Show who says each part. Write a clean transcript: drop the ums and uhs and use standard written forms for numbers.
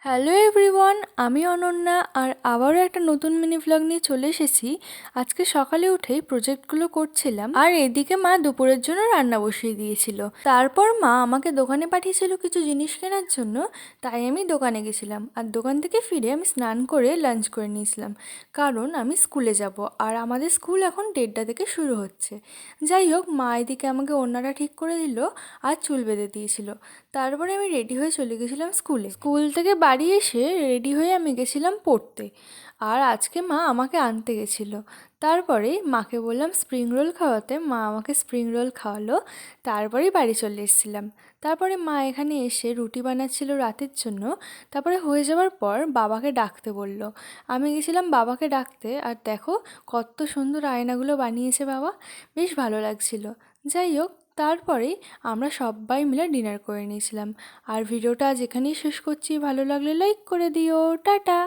Speaker 1: Hello everyone, আমি অনন্যা আর আবারও একটা নতুন মিনি ভ্লগ নিয়ে চলে এসেছি। আজকে সকালে উঠেই প্রজেক্টগুলো করছিলাম আর এদিকে মা দুপুরের জন্য রান্না বসিয়ে দিয়েছিল। তারপর মা আমাকে দোকানে পাঠিয়েছিল কিছু জিনিস কেনার জন্য, তাই আমি দোকানে গেছিলাম আর দোকান থেকে ফিরে আমি স্নান করে লাঞ্চ করে নিয়েছিলাম, কারণ আমি স্কুলে যাব আর আমাদের স্কুল এখন 1:30 থেকে শুরু হচ্ছে। যাই হোক, মা এদিকে আমাকে ওড়নাটা ঠিক করে দিল আর চুল বেঁধে দিয়েছিল। তারপরে আমি রেডি হয়ে চলে গেছিলাম স্কুলে। স্কুল থেকে বাড়ি এসে রেডি হয়ে আমি গেছিলাম পড়তে, আর আজকে মা আমাকে আনতে গেছিলো। তারপরে মাকে বললাম স্প্রিং রোল খাওয়াতে, মা আমাকে স্প্রিং রোল খাওয়ালো। তারপরেই বাড়ি চলে এসেছিলাম। তারপরে মা এখানে এসে রুটি বানাচ্ছিল রাতের জন্য। তারপরে হয়ে যাওয়ার পর বাবাকে ডাকতে বলল। আমি গেছিলাম বাবাকে ডাকতে, আর দেখো কত সুন্দর আয়নাগুলো বানিয়েছে বাবা, বেশ ভালো লাগছিল। যাই হোক, তারপরেই আমরা সবাই মিলে ডিনার করে নিয়েছিলাম। আর ভিডিওটা আজ এখানেই শেষ করছি। ভালো লাগলে লাইক করে দিও। টাটা।